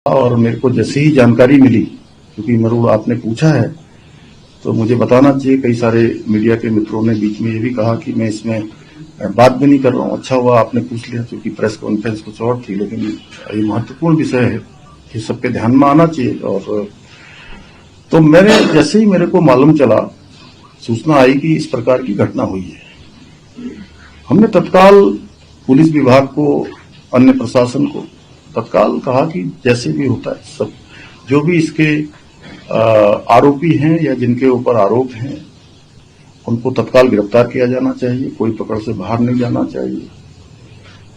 और मेरे को जैसे ही जानकारी मिली, क्योंकि मरुड़ आपने पूछा है तो मुझे बताना चाहिए। कई सारे मीडिया के मित्रों ने बीच में ये भी कहा कि मैं इसमें बात भी नहीं कर रहा हूं। अच्छा हुआ आपने पूछ लिया, क्योंकि प्रेस कॉन्फ्रेंस कुछ और थी, लेकिन ये महत्वपूर्ण विषय है कि सबके ध्यान में आना चाहिए। और तो जैसे ही मेरे को मालूम चला, सूचना आई कि इस प्रकार की घटना हुई है, हमने तत्काल पुलिस विभाग को, अन्य प्रशासन को तत्काल कहा कि जैसे भी होता है सब जो भी इसके आरोपी हैं या जिनके ऊपर आरोप हैं उनको तत्काल गिरफ्तार किया जाना चाहिए, कोई पकड़ से बाहर नहीं जाना चाहिए।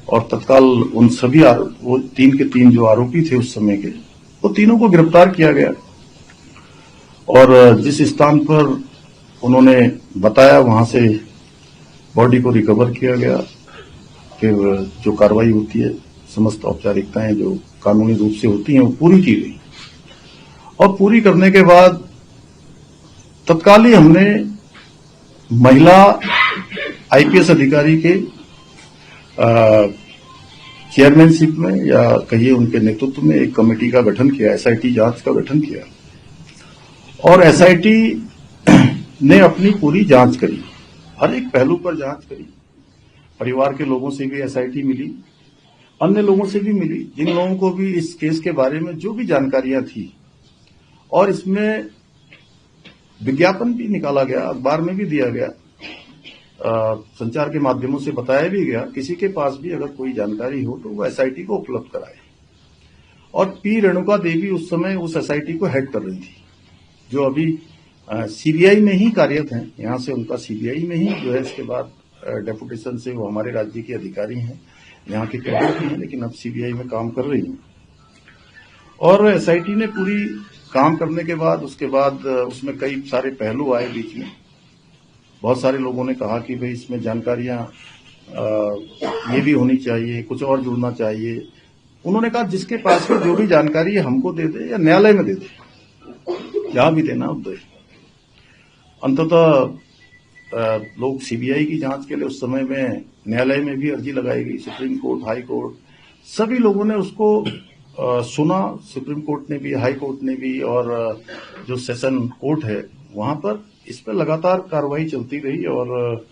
और तत्काल उन सभी वो 3 के 3 जो आरोपी थे उस समय के, वो तीनों को गिरफ्तार किया गया। और जिस स्थान पर उन्होंने बताया वहां से बॉडी को रिकवर किया गया। फिर जो कार्रवाई होती है, समस्त औपचारिकताएं जो कानूनी रूप से होती हैं वो पूरी की गई। और पूरी करने के बाद तत्काल ही हमने महिला आईपीएस अधिकारी के चेयरमैनशिप में या कहिए उनके नेतृत्व में एक कमेटी का गठन किया, एसआईटी जांच का गठन किया। और एसआईटी ने अपनी पूरी जांच करी, हर एक पहलू पर जांच करी। परिवार के लोगों से भी एसआईटी मिली, अन्य लोगों से भी मिली, जिन लोगों को भी इस केस के बारे में जो भी जानकारियां थी। और इसमें विज्ञापन भी निकाला गया, अखबार में भी दिया गया, संचार के माध्यमों से बताया भी गया, किसी के पास भी अगर कोई जानकारी हो तो वो एसआईटी को उपलब्ध कराए। और पी रेणुका देवी उस समय उस एसआईटी को हेड कर रही थी, जो अभी सीबीआई में ही कार्यरत हैं। यहां से उनका सीबीआई में ही जो है, इसके बाद डेपुटेशन से वो हमारे राज्य के अधिकारी हैं, यहाँ के कैडर भी हैं, लेकिन अब सीबीआई में काम कर रही हैं। और एसआईटी ने पूरी काम करने के बाद, उसके बाद उसमें कई सारे पहलू आए बीच में। बहुत सारे लोगों ने कहा कि भाई इसमें जानकारियां ये भी होनी चाहिए, कुछ और जुड़ना चाहिए। उन्होंने कहा जिसके पास में जो भी जानकारी है हमको दे दे या न्यायालय में दे दे, जहां भी देना दे। अंततः लोग सीबीआई की जांच के लिए उस समय में न्यायालय में भी अर्जी लगाई गई, सुप्रीम कोर्ट, हाई कोर्ट, सभी लोगों ने उसको सुना। सुप्रीम कोर्ट ने भी, हाई कोर्ट ने भी, और जो सेशन कोर्ट है वहां पर इस पर लगातार कार्रवाई चलती रही। और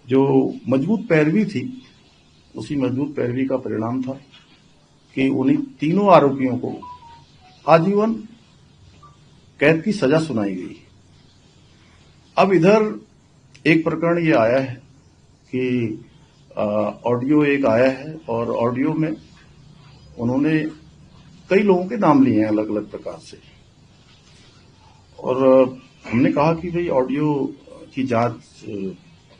जो मजबूत पैरवी थी, उसी मजबूत पैरवी का परिणाम था कि उन्हीं तीनों आरोपियों को आजीवन कैद की सजा सुनाई गई। अब इधर एक प्रकरण ये आया है कि ऑडियो एक आया है, और ऑडियो में उन्होंने कई लोगों के नाम लिए हैं अलग अलग प्रकार से। और हमने कहा कि भाई ऑडियो की जांच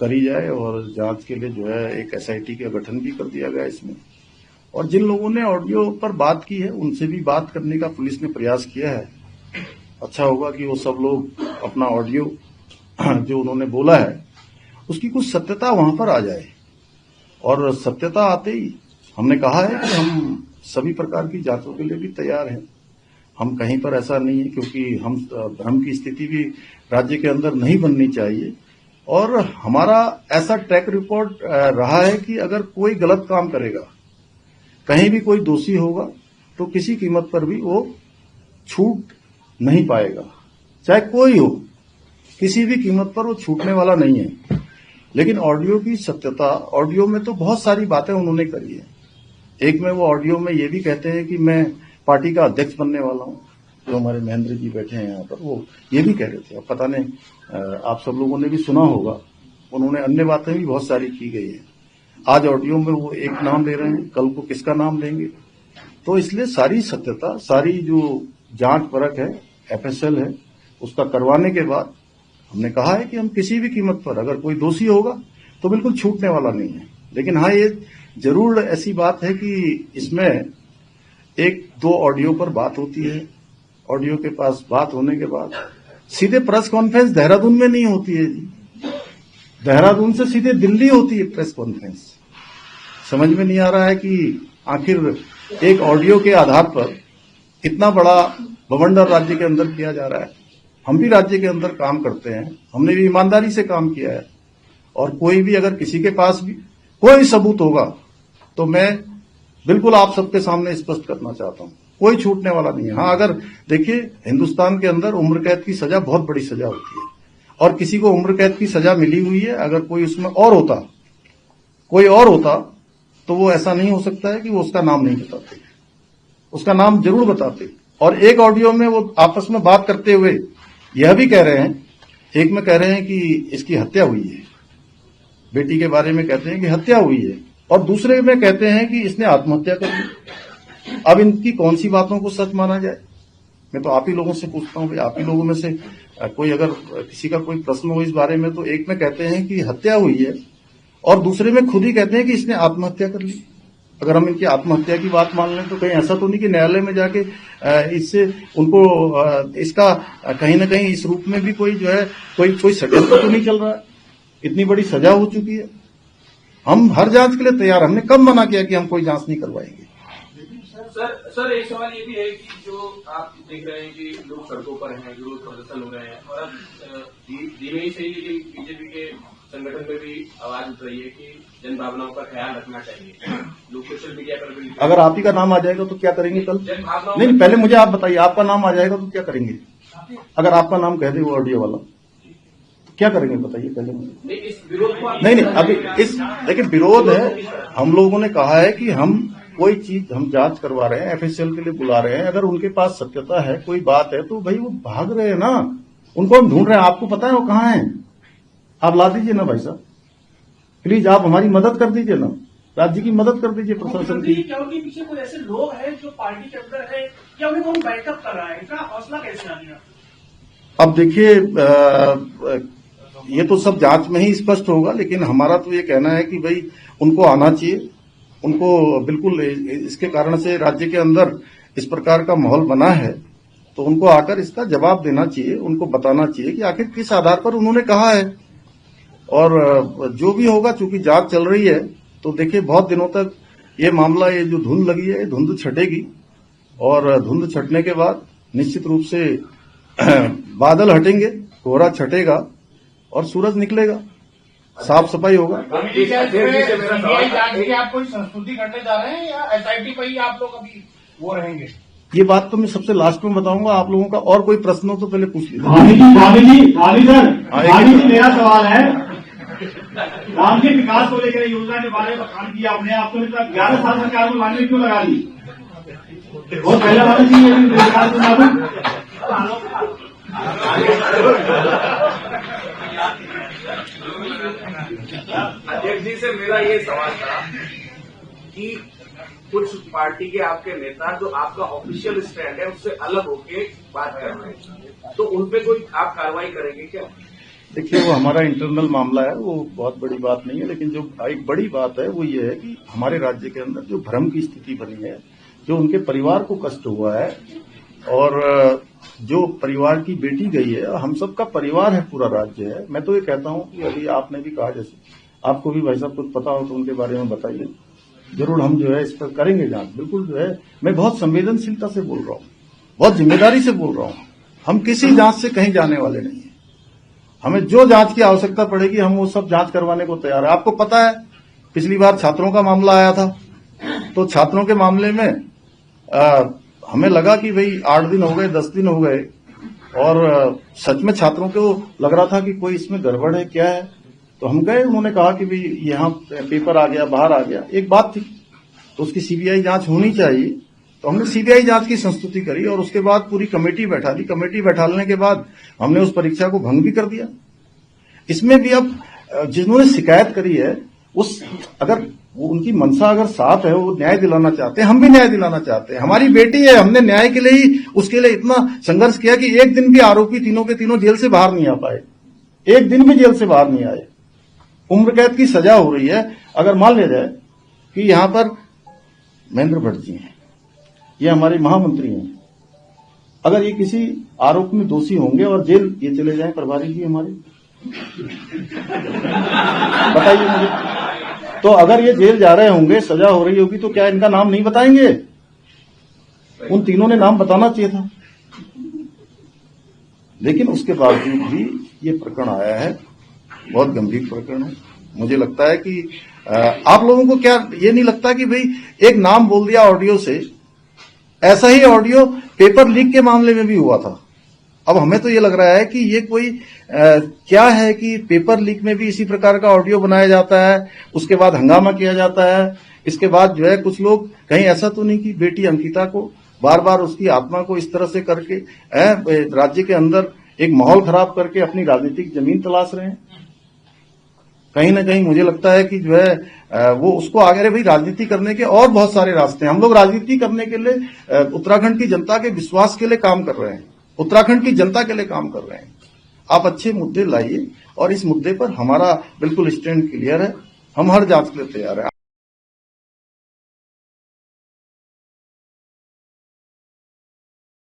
करी जाए, और जांच के लिए जो है एक एसआईटी का गठन भी कर दिया गया इसमें। और जिन लोगों ने ऑडियो पर बात की है उनसे भी बात करने का पुलिस ने प्रयास किया है। अच्छा होगा कि वो सब लोग अपना ऑडियो जो उन्होंने बोला है उसकी कुछ सत्यता वहां पर आ जाए। और सत्यता आते ही हमने कहा है कि हम सभी प्रकार की जांचों के लिए भी तैयार हैं। हम कहीं पर ऐसा नहीं है, क्योंकि हम भ्रम की स्थिति भी राज्य के अंदर नहीं बननी चाहिए। और हमारा ऐसा ट्रैक रिकॉर्ड रहा है कि अगर कोई गलत काम करेगा, कहीं भी कोई दोषी होगा, तो किसी कीमत पर भी वो छूट नहीं पाएगा, चाहे कोई हो, किसी भी कीमत पर वो छूटने वाला नहीं है। लेकिन ऑडियो की सत्यता, ऑडियो में तो बहुत सारी बातें उन्होंने करी है। एक में वो ऑडियो में ये भी कहते हैं कि मैं पार्टी का अध्यक्ष बनने वाला हूं, जो हमारे महेंद्र जी बैठे हैं यहाँ पर, वो ये भी कह रहे थे। अब पता नहीं आप सब लोगों ने भी सुना होगा, उन्होंने अन्य बातें भी बहुत सारी की गई है। आज ऑडियो में वो एक नाम ले रहे हैं, कल को किसका नाम लेंगे। तो इसलिए सारी सत्यता, सारी जो जांच परख है, एफएसएल है, उसका करवाने के बाद हमने कहा है कि हम किसी भी कीमत पर अगर कोई दोषी होगा तो बिल्कुल छूटने वाला नहीं है। लेकिन हाँ, ये जरूर ऐसी बात है कि इसमें एक दो ऑडियो पर बात होती है। ऑडियो के पास बात होने के बाद सीधे प्रेस कॉन्फ्रेंस देहरादून में नहीं होती है जी, देहरादून से सीधे दिल्ली होती है प्रेस कॉन्फ्रेंस। समझ में नहीं आ रहा है कि आखिर एक ऑडियो के आधार पर इतना बड़ा बवंडर राज्य के अंदर किया जा रहा है। हम भी राज्य के अंदर काम करते हैं, हमने भी ईमानदारी से काम किया है। और कोई भी अगर किसी के पास भी कोई सबूत होगा तो मैं बिल्कुल आप सबके सामने स्पष्ट करना चाहता हूं कोई छूटने वाला नहीं है। हाँ, अगर देखिए हिंदुस्तान के अंदर उम्र कैद की सजा बहुत बड़ी सजा होती है, और किसी को उम्र कैद की सजा मिली हुई है, अगर कोई उसमें कोई और होता तो वो ऐसा नहीं हो सकता है कि वो उसका नाम नहीं बताते, उसका नाम जरूर बताते। और एक ऑडियो में वो आपस में बात करते हुए यह भी कह रहे हैं, एक में कह रहे हैं कि इसकी हत्या हुई है, बेटी के बारे में कहते हैं कि हत्या हुई है, और दूसरे में कहते हैं कि इसने आत्महत्या कर ली। अब इनकी कौन सी बातों को सच माना जाए? मैं तो आप ही लोगों से पूछता हूं, भाई आप ही लोगों में से कोई अगर किसी का कोई प्रश्न हो इस बारे में, तो एक में कहते हैं कि हत्या हुई है और दूसरे में खुद ही कहते हैं कि इसने आत्महत्या कर ली। अगर हम इनकी आत्महत्या की बात मान लें तो कहीं ऐसा तो नहीं कि न्यायालय में जाके इससे उनको इसका कहीं ना कहीं इस रूप में भी कोई जो है कोई षड्यंत्र तो नहीं चल रहा है? इतनी बड़ी सजा हो चुकी है, हम हर जांच के लिए तैयार। हमने कब मना किया कि हम कोई जांच नहीं करवाएंगे? सर एक सवाल ये भी है कि जो आप देख रहे हैं कि लोग सड़कों पर हैं, विरोध प्रदर्शन हो रहे हैं, और अब धीमे ही सही लेकिन बीजेपी के संगठन में भी आवाज उठ रही है कि जन भावनाओं का ख्याल रखना चाहिए। लोग सोशल मीडिया पर भी, अगर आप ही का नाम आ जाएगा तो क्या करेंगे कल? नहीं, पहले मुझे आप बताइए, आपका नाम आ जाएगा तो क्या करेंगे? अगर आपका नाम कह दे वो ऑडियो वाला तो क्या करेंगे बताइए पहले मुझे। इस विरोध को नहीं, अभी इस देखिए विरोध है, हम लोगों ने कहा है कि हम कोई चीज हम जांच करवा रहे हैं, एफएसएल के लिए बुला रहे हैं, अगर उनके पास सत्यता है, कोई बात है, तो भाई वो भाग रहे हैं ना, उनको हम ढूंढ रहे हैं। आपको पता है वो कहाँ है? आप ला दीजिए ना भाई साहब, प्लीज आप हमारी मदद कर दीजिए ना, राज्य की मदद कर दीजिए, प्रशासन की। क्या उनके पीछे कोई ऐसे लोग हैं जो पार्टी के अंदर है या उन्हें कौन बैकअप कर रहा है? इनका हौसला कैसे आ गया? अब देखिए ये तो सब जांच में ही स्पष्ट होगा, लेकिन हमारा तो ये कहना है कि भाई उनको आना चाहिए, उनको बिल्कुल इसके कारण से राज्य के अंदर इस प्रकार का माहौल बना है, तो उनको आकर इसका जवाब देना चाहिए, उनको बताना चाहिए कि आखिर किस आधार पर उन्होंने कहा है। और जो भी होगा, चूंकि जांच चल रही है, तो देखिए बहुत दिनों तक ये मामला, ये जो धुंध लगी है, धुंध छटेगी, और धुंध छटने के बाद निश्चित रूप से बादल हटेंगे, कोहरा छटेगा और सूरज निकलेगा, साफ सफाई होगा। आप कोई संस्तुति करने जा रहे हैं या एसआईटी पर ही आप लोग अभी वो रहेंगे? ये बात तो मैं सबसे लास्ट में बताऊंगा आप लोगों का। और कोई प्रश्न हो तो पहले पूछ लीजिए। भाभी जी मेरा सवाल है, गांव के विकास को लेकर योजना के बारे में काम किया आपने, आपको 11 साल सरकार को लाने क्यों लगा दी? बहुत पहले वाले जी विकास अध्यक्ष जी से मेरा ये सवाल था कि कुछ पार्टी के आपके नेता जो आपका ऑफिशियल स्टैंड है उससे अलग होके बात कर रहे हैं, तो उनपे कोई आप कार्रवाई करेंगे क्या? देखिए वो हमारा इंटरनल मामला है, वो बहुत बड़ी बात नहीं है, लेकिन जो एक बड़ी बात है वो ये है कि हमारे राज्य के अंदर जो भ्रम की स्थिति बनी है, जो उनके परिवार को कष्ट हुआ है, और जो परिवार की बेटी गई है, हम सबका परिवार है, पूरा राज्य है। मैं तो ये कहता हूं कि अभी आपने भी कहा, जैसे आपको भी भाई साहब कुछ पता हो तो उनके बारे में बताइए, जरूर हम जो है इस पर करेंगे जांच। बिल्कुल जो है मैं बहुत संवेदनशीलता से बोल रहा हूं, बहुत जिम्मेदारी से बोल रहा हूं। हम किसी जांच से कहीं जाने वाले नहीं है, हमें जो जांच की आवश्यकता पड़ेगी हम वो सब जांच करवाने को तैयार है। आपको पता है पिछली बार छात्रों का मामला आया था, तो छात्रों के मामले में हमें लगा कि भाई 8 दिन हो गए, 10 दिन हो गए, और सच में छात्रों को लग रहा था कि कोई इसमें गड़बड़ है, क्या है। तो हम गए, उन्होंने कहा कि भाई यहाँ पेपर आ गया, बाहर आ गया, एक बात थी, तो उसकी सीबीआई जांच होनी चाहिए। तो हमने सीबीआई जांच की संस्तुति करी, और उसके बाद पूरी कमेटी बैठा दी। कमेटी बैठाने के बाद हमने उस परीक्षा को भंग भी कर दिया। इसमें भी अब जिन्होंने शिकायत करी है, उस अगर उनकी मंशा अगर साफ है, वो न्याय दिलाना चाहते हैं, हम भी न्याय दिलाना चाहते हैं। हमारी बेटी है, हमने न्याय के लिए ही उसके लिए इतना संघर्ष किया कि एक दिन भी आरोपी तीनों के तीनों जेल से बाहर नहीं आ पाए, एक दिन भी जेल से बाहर नहीं आए। उम्र कैद की सजा हो रही है। अगर मान लिया जाए कि यहां पर महेंद्र भट्ट जी हैं, ये हमारे महामंत्री हैं, अगर ये किसी आरोप में दोषी होंगे और जेल ये चले जाएं, प्रभारी जी हमारे, बताइए मुझे, तो अगर ये जेल जा रहे होंगे, सजा हो रही होगी, तो क्या इनका नाम नहीं बताएंगे? उन तीनों ने नाम बताना चाहिए था। लेकिन उसके बावजूद भी ये प्रकरण आया है, बहुत गंभीर प्रकरण है। मुझे लगता है कि आप लोगों को क्या ये नहीं लगता कि भाई एक नाम बोल दिया ऑडियो से, ऐसा ही ऑडियो पेपर लीक के मामले में भी हुआ था। अब हमें तो ये लग रहा है कि ये कोई क्या है कि पेपर लीक में भी इसी प्रकार का ऑडियो बनाया जाता है, उसके बाद हंगामा किया जाता है। इसके बाद जो है कुछ लोग कहीं ऐसा तो नहीं कि बेटी अंकिता को बार बार उसकी आत्मा को इस तरह से करके राज्य के अंदर एक माहौल खराब करके अपनी राजनीतिक जमीन तलाश रहे हैं। कहीं ना कहीं मुझे लगता है कि जो है वो उसको आगे, अरे भाई राजनीति करने के और बहुत सारे रास्ते हैं। हम लोग राजनीति करने के लिए उत्तराखंड की जनता के विश्वास के लिए काम कर रहे हैं, उत्तराखंड की जनता के लिए काम कर रहे हैं। आप अच्छे मुद्दे लाइए और इस मुद्दे पर हमारा बिल्कुल स्टैंड क्लियर है, हम हर जांच के लिए तैयार है।